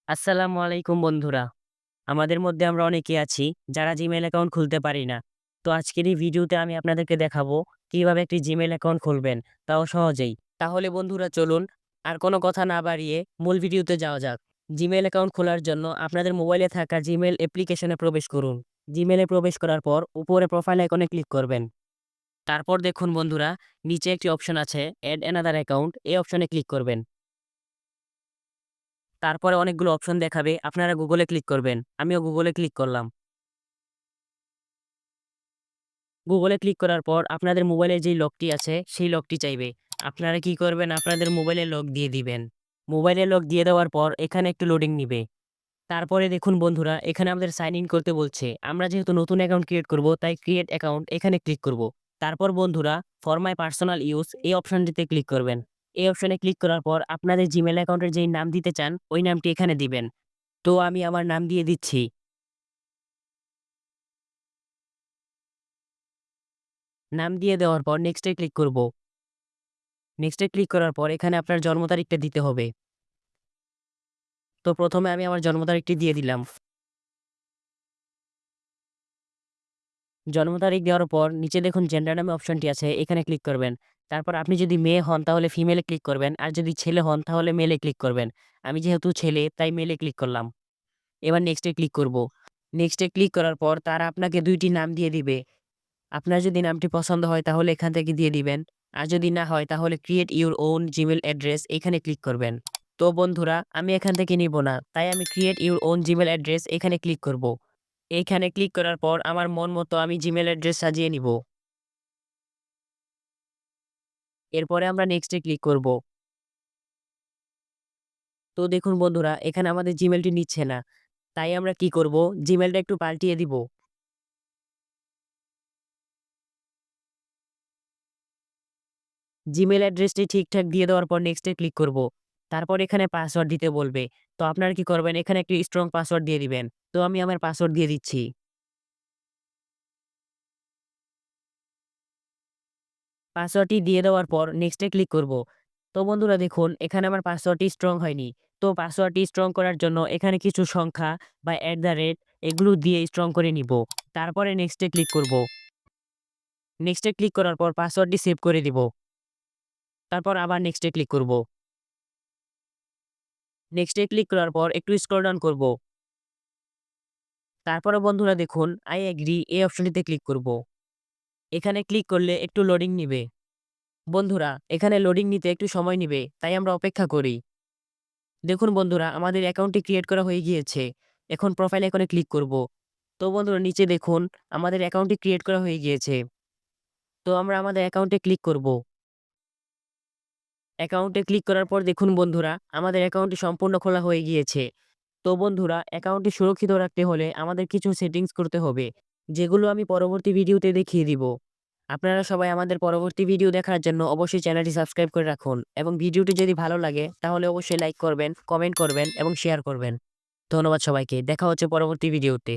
আসসালামু আলাইকুম বন্ধুরা। আমাদের মধ্যে আমরা অনেকে আছি যারা জিমেইল অ্যাকাউন্ট খুলতে পারি না। তো আজকের এই ভিডিওতে আমি আপনাদেরকে দেখাবো কিভাবে একটি জিমেইল অ্যাকাউন্ট খুলবেন, তাও সহজেই। তাহলে বন্ধুরা চলুন আর কোনো কথা না বাড়িয়ে মূল ভিডিওতে যাওয়া যাক। জিমেইল অ্যাকাউন্ট খোলার জন্য আপনাদের মোবাইলে থাকা জিমেইল অ্যাপ্লিকেশনে প্রবেশ করুন। জিমেইলে প্রবেশ করার পর উপরে প্রোফাইল আইকনে ক্লিক করবেন। তারপর দেখুন বন্ধুরা, নিচে একটি অপশন আছে এড অ্যানাদার অ্যাকাউন্ট, এই অপশনে ক্লিক করবেন। তারপরে অনেকগুলো অপশন দেখাবে, আপনারা গুগলে ক্লিক করবেন। আমিও গুগলে ক্লিক করলাম। গুগলে ক্লিক করার পর আপনাদের মোবাইলে যেই লকটি আছে সেই লকটি চাইবে। আপনারা কি করবেন, আপনাদের মোবাইলে লক দিয়ে দিবেন। মোবাইলে লক দিয়ে দেওয়ার পর এখানে একটু লোডিং নিবে। তারপরে দেখুন বন্ধুরা, এখানে আমাদের সাইন ইন করতে বলছে। আমরা যেহেতু নতুন অ্যাকাউন্ট ক্রিয়েট করব, তাই ক্রিয়েট অ্যাকাউন্ট এখানে ক্লিক করব। তারপর বন্ধুরা, ফর মাই পার্সোনাল ইউজ এই অপশনটিতে ক্লিক করবেন। এই অপশনে ক্লিক করার পর আপনাদের জিমেইল অ্যাকাউন্টের যেই নাম দিতে চান ওই নামটি এখানে দিবেন। তো আমি আমার নাম দিয়ে দিচ্ছি। নাম দিয়ে দেওয়ার পর নেক্সটে ক্লিক করব। নেক্সটে ক্লিক করার পর এখানে আপনার জন্ম তারিখটা দিতে হবে। তো প্রথমে আমি আমার জন্ম তারিখটি দিয়ে দিলাম। জন্ম তারিখ দেওয়ার পর নিচে দেখুন জেন্ডার নামে অপশনটি আছে, এখানে ক্লিক করবেন। তারপর আপনি যদি মেয়ে হন তাহলে ফিমেলে ক্লিক করবেন, আর যদি ছেলে হন তাহলে মেলে ক্লিক করবেন। আমি যেহেতু ছেলে তাই মেলে ক্লিক করলাম। এবার নেক্সটে ক্লিক করব। নেক্সটে ক্লিক করার পর তারা আপনাকে ২ টি নাম দিয়ে দিবে। আপনার যদি নামটি পছন্দ হয় তাহলে এখান থেকে দিয়ে দিবেন। আর যদি না হয় তাহলে create your own Gmail address এখানে ক্লিক করবেন। তো বন্ধুরা, আমি এখান থেকে নিব না, তাই আমি create your own Gmail address এখানে ক্লিক করব। এইখানে ক্লিক করার পর আমার মন মতো আমি জিমেইল অ্যাড্রেস সাজিয়ে নিব। এরপরে আমরা নেক্সটে ক্লিক করব। তো দেখুন বন্ধুরা, এখানে আমাদের জিমেইলটি নিচ্ছে না। তাই আমরা কি করব, জিমেইলটা একটু পাল্টিয়ে দিব। জিমেইল অ্যাড্রেসটি ঠিকঠাক দিয়ে দেওয়ার পর নেক্সটে ক্লিক করব। তারপর এখানে পাসওয়ার্ড দিতে বলবে। তো আপনারা কি করবেন, এখানে একটি স্ট্রং পাসওয়ার্ড দিয়ে দিবেন। তো আমি আমার পাসওয়ার্ড দিয়ে দিচ্ছি। পাসওয়ার্ডটি দিয়ে দেওয়ার পর নেক্সটে ক্লিক করব। তো বন্ধুরা দেখুন, এখানে আমার পাসওয়ার্ডটি স্ট্রং হয়নি। তো পাসওয়ার্ডটি স্ট্রং করার জন্য এখানে কিছু সংখ্যা বা এগুলো দিয়ে স্ট্রং করে নিব। তারপরে নেক্সটে ক্লিক করব। নেক্সটে ক্লিক করার পর পাসওয়ার্ডটি সেভ করে দিব। তারপর আবার নেক্সটে ক্লিক করব। নেক্সটে ক্লিক করার পর একটু স্ক্রল ডাউন করব। তারপরে বন্ধুরা দেখুন, আই এগ্রি এই অপশনটিতে ক্লিক করব। এখানে ক্লিক করলে একটু লোডিং নিবে। বন্ধুরা, এখানে লোডিং নিতে একটু সময় নিবে, তাই আমরা অপেক্ষা করি। দেখুন বন্ধুরা, আমাদের অ্যাকাউন্টটি ক্রিয়েট করা হয়ে গিয়েছে। এখন প্রোফাইল আইকনে ক্লিক করব। তো বন্ধুরা নিচে দেখুন, আমাদের অ্যাকাউন্টটি ক্রিয়েট করা হয়ে গিয়েছে। তো আমরা আমাদের অ্যাকাউন্টে ক্লিক করব। অ্যাকাউন্টে ক্লিক করার পর দেখুন বন্ধুরা, আমাদের অ্যাকাউন্টটি সম্পূর্ণ খোলা হয়ে গিয়েছে। তো বন্ধুরা, অ্যাকাউন্টটি সুরক্ষিত রাখতে হলে আমাদের কিছু সেটিংস করতে হবে, যেগুলো আমি পরবর্তী ভিডিওতে দেখিয়ে দিব। আপনারা সবাই আমাদের পরবর্তী ভিডিও দেখার জন্য অবশ্যই চ্যানেলটি সাবস্ক্রাইব করে রাখুন, এবং ভিডিওটি যদি ভালো লাগে তাহলে অবশ্যই লাইক করবেন, কমেন্ট করবেন এবং শেয়ার করবেন। ধন্যবাদ সবাইকে। দেখা হচ্ছে পরবর্তী ভিডিওতে।